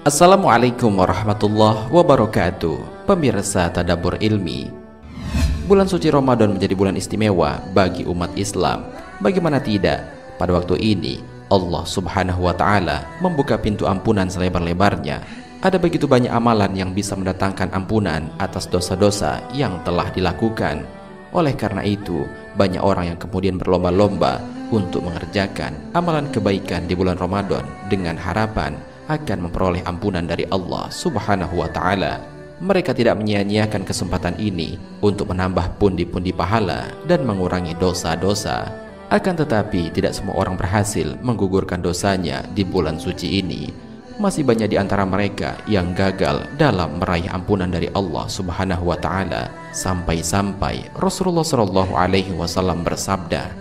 Assalamualaikum warahmatullahi wabarakatuh. Pemirsa Tadabbur Ilmi, bulan suci Ramadan menjadi bulan istimewa bagi umat Islam. Bagaimana tidak, pada waktu ini Allah Subhanahu wa Ta'ala membuka pintu ampunan selebar-lebarnya. Ada begitu banyak amalan yang bisa mendatangkan ampunan atas dosa-dosa yang telah dilakukan. Oleh karena itu, banyak orang yang kemudian berlomba-lomba untuk mengerjakan amalan kebaikan di bulan Ramadan dengan harapan akan memperoleh ampunan dari Allah Subhanahu wa Ta'ala. Mereka tidak menyia-nyiakan kesempatan ini untuk menambah pundi-pundi pahala dan mengurangi dosa-dosa. Akan tetapi tidak semua orang berhasil menggugurkan dosanya di bulan suci ini. Masih banyak di antara mereka yang gagal dalam meraih ampunan dari Allah Subhanahu wa Ta'ala. Sampai-sampai Rasulullah Shallallahu Alaihi Wasallam bersabda,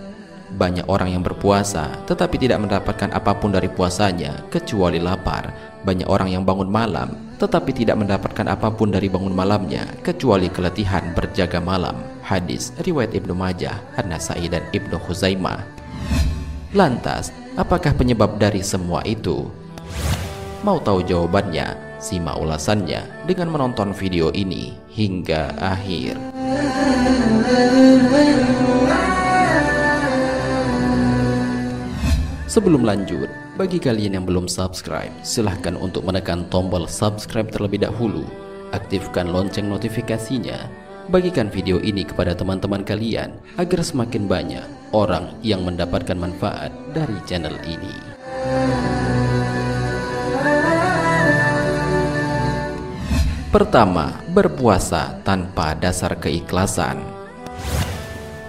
banyak orang yang berpuasa tetapi tidak mendapatkan apapun dari puasanya kecuali lapar. Banyak orang yang bangun malam tetapi tidak mendapatkan apapun dari bangun malamnya kecuali keletihan berjaga malam. Hadis riwayat Ibnu Majah, An-Nasai dan Ibnu Khuzaimah. Lantas, apakah penyebab dari semua itu? Mau tahu jawabannya? Simak ulasannya dengan menonton video ini hingga akhir. Sebelum lanjut, bagi kalian yang belum subscribe, silahkan untuk menekan tombol subscribe terlebih dahulu. Aktifkan lonceng notifikasinya. Bagikan video ini kepada teman-teman kalian agar semakin banyak orang yang mendapatkan manfaat dari channel ini. Pertama, berpuasa tanpa dasar keikhlasan.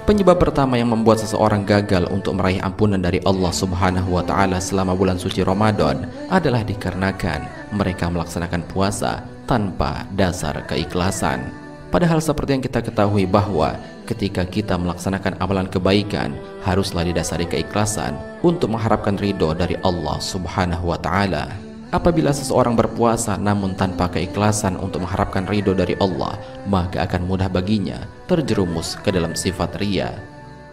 Penyebab pertama yang membuat seseorang gagal untuk meraih ampunan dari Allah Subhanahu wa Ta'ala selama bulan suci Ramadan adalah dikarenakan mereka melaksanakan puasa tanpa dasar keikhlasan. Padahal seperti yang kita ketahui bahwa ketika kita melaksanakan amalan kebaikan haruslah didasari keikhlasan untuk mengharapkan ridho dari Allah Subhanahu wa Ta'ala. Apabila seseorang berpuasa namun tanpa keikhlasan untuk mengharapkan ridho dari Allah, maka akan mudah baginya terjerumus ke dalam sifat riya.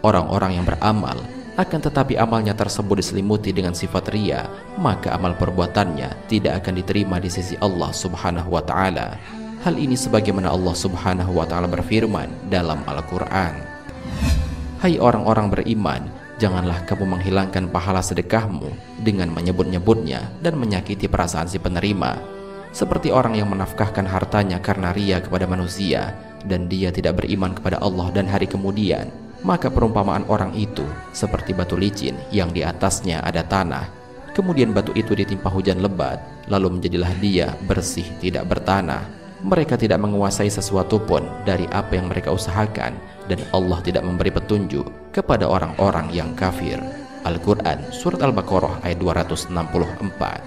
Orang-orang yang beramal akan tetapi amalnya tersebut diselimuti dengan sifat riya, maka amal perbuatannya tidak akan diterima di sisi Allah Subhanahu wa Ta'ala. Hal ini sebagaimana Allah Subhanahu wa Ta'ala berfirman dalam Al-Quran, "Hai orang-orang beriman, janganlah kamu menghilangkan pahala sedekahmu dengan menyebut-nyebutnya dan menyakiti perasaan si penerima, seperti orang yang menafkahkan hartanya karena riya kepada manusia dan dia tidak beriman kepada Allah dan hari kemudian. Maka perumpamaan orang itu seperti batu licin yang di atasnya ada tanah. Kemudian batu itu ditimpa hujan lebat, lalu menjadilah dia bersih tidak bertanah. Mereka tidak menguasai sesuatu pun dari apa yang mereka usahakan, dan Allah tidak memberi petunjuk kepada orang-orang yang kafir." Al-Quran Surat Al-Baqarah ayat 264.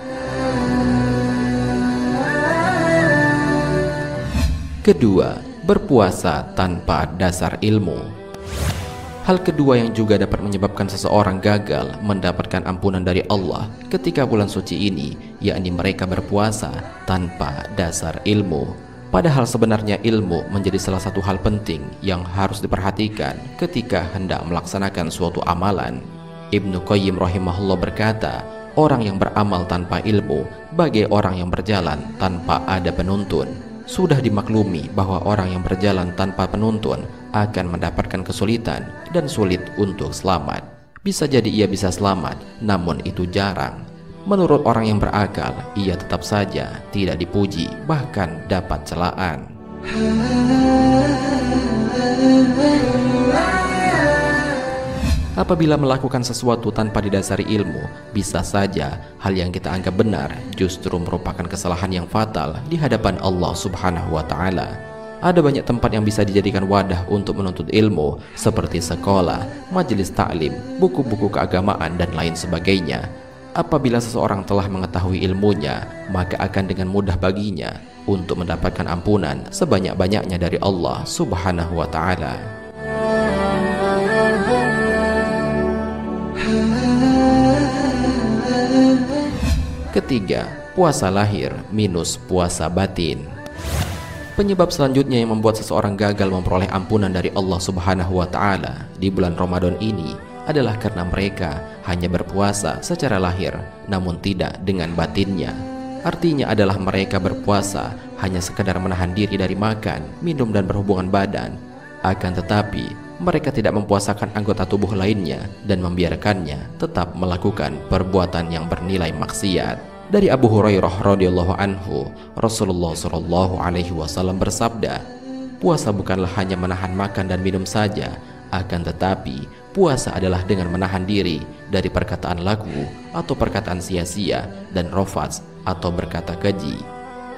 Kedua, berpuasa tanpa dasar ilmu. Hal kedua yang juga dapat menyebabkan seseorang gagal mendapatkan ampunan dari Allah ketika bulan suci ini, yakni mereka berpuasa tanpa dasar ilmu. Padahal sebenarnya ilmu menjadi salah satu hal penting yang harus diperhatikan ketika hendak melaksanakan suatu amalan. Ibnu Qayyim rahimahullah berkata, orang yang beramal tanpa ilmu bagai orang yang berjalan tanpa ada penuntun. Sudah dimaklumi bahwa orang yang berjalan tanpa penuntun akan mendapatkan kesulitan dan sulit untuk selamat. Bisa jadi ia bisa selamat, namun itu jarang. Menurut orang yang berakal, ia tetap saja tidak dipuji, bahkan dapat celaan. Apabila melakukan sesuatu tanpa didasari ilmu, bisa saja hal yang kita anggap benar justru merupakan kesalahan yang fatal di hadapan Allah Subhanahu wa Ta'ala. Ada banyak tempat yang bisa dijadikan wadah untuk menuntut ilmu, seperti sekolah, majelis taklim, buku-buku keagamaan, dan lain sebagainya. Apabila seseorang telah mengetahui ilmunya, maka akan dengan mudah baginya untuk mendapatkan ampunan sebanyak-banyaknya dari Allah Subhanahu wa Ta'ala. Ketiga, puasa lahir minus puasa batin. Penyebab selanjutnya yang membuat seseorang gagal memperoleh ampunan dari Allah Subhanahu wa Ta'ala di bulan Ramadan ini adalah karena mereka hanya berpuasa secara lahir, namun tidak dengan batinnya. Artinya adalah mereka berpuasa hanya sekadar menahan diri dari makan, minum, dan berhubungan badan. Akan tetapi, mereka tidak mempuasakan anggota tubuh lainnya dan membiarkannya tetap melakukan perbuatan yang bernilai maksiat. Dari Abu Hurairah radhiyallahu anhu, Rasulullah shallallahu alaihi wasallam bersabda, puasa bukanlah hanya menahan makan dan minum saja, akan tetapi puasa adalah dengan menahan diri dari perkataan lagu atau perkataan sia-sia dan rafats atau berkata keji.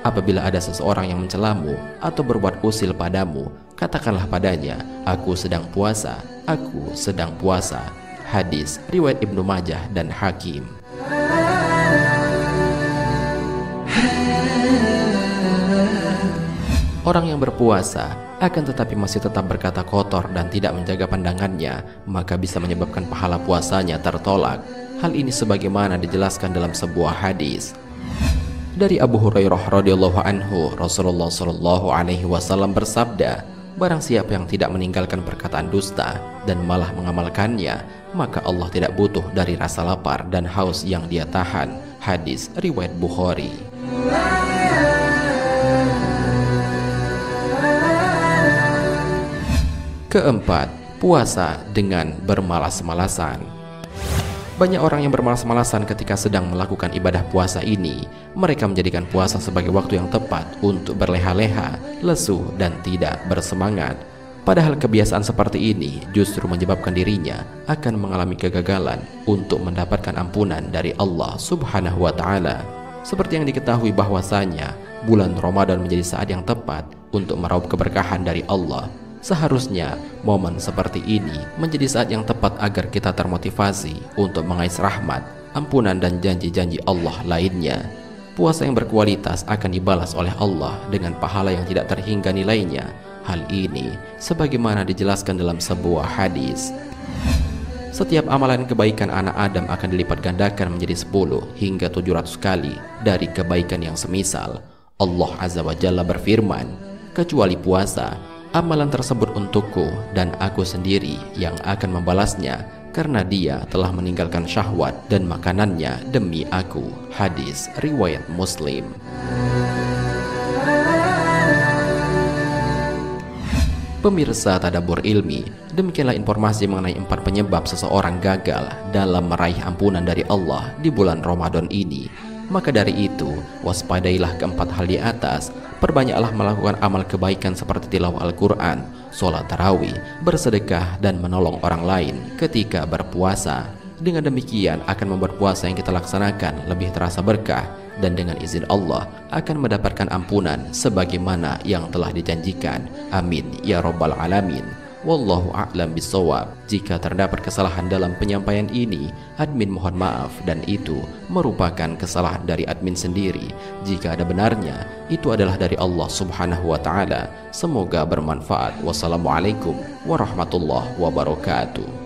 Apabila ada seseorang yang mencelamu atau berbuat usil padamu, katakanlah padanya, aku sedang puasa, aku sedang puasa. Hadis riwayat Ibnu Majah dan Hakim. Orang yang berpuasa akan tetapi masih tetap berkata kotor dan tidak menjaga pandangannya, maka bisa menyebabkan pahala puasanya tertolak. Hal ini sebagaimana dijelaskan dalam sebuah hadis. Dari Abu Hurairah radhiyallahu anhu, Rasulullah shallallahu alaihi wasallam bersabda, barang siapa yang tidak meninggalkan perkataan dusta dan malah mengamalkannya, maka Allah tidak butuh dari rasa lapar dan haus yang dia tahan. Hadis riwayat Bukhari. Keempat, puasa dengan bermalas-malasan. Banyak orang yang bermalas-malasan ketika sedang melakukan ibadah puasa ini. Mereka menjadikan puasa sebagai waktu yang tepat untuk berleha-leha, lesu, dan tidak bersemangat. Padahal kebiasaan seperti ini justru menyebabkan dirinya akan mengalami kegagalan untuk mendapatkan ampunan dari Allah Subhanahu wa Ta'ala. Seperti yang diketahui bahwasanya bulan Ramadan menjadi saat yang tepat untuk meraup keberkahan dari Allah. Seharusnya momen seperti ini menjadi saat yang tepat agar kita termotivasi untuk mengais rahmat, ampunan, dan janji-janji Allah lainnya. Puasa yang berkualitas akan dibalas oleh Allah dengan pahala yang tidak terhingga nilainya. Hal ini sebagaimana dijelaskan dalam sebuah hadis. Setiap amalan kebaikan anak Adam akan dilipat gandakan menjadi 10 hingga 700 kali dari kebaikan yang semisal. Allah Azza wa Jalla berfirman, kecuali puasa, amalan tersebut untukku dan aku sendiri yang akan membalasnya, karena dia telah meninggalkan syahwat dan makanannya demi aku. Hadis riwayat Muslim. Pemirsa Tadabbur Ilmi, demikianlah informasi mengenai 4 penyebab seseorang gagal dalam meraih ampunan dari Allah di bulan Ramadan ini. Maka dari itu, waspadailah keempat hal di atas. Perbanyaklah melakukan amal kebaikan seperti tilawah Al-Quran, sholat tarawih, bersedekah, dan menolong orang lain ketika berpuasa. Dengan demikian akan membuat puasa yang kita laksanakan lebih terasa berkah, dan dengan izin Allah akan mendapatkan ampunan sebagaimana yang telah dijanjikan. Amin ya Rabbal Alamin. Wallahu a'lam bishawab. Jika terdapat kesalahan dalam penyampaian ini, admin mohon maaf, dan itu merupakan kesalahan dari admin sendiri. Jika ada benarnya, itu adalah dari Allah Subhanahu wa Ta'ala. Semoga bermanfaat. Wassalamualaikum warahmatullahi wabarakatuh.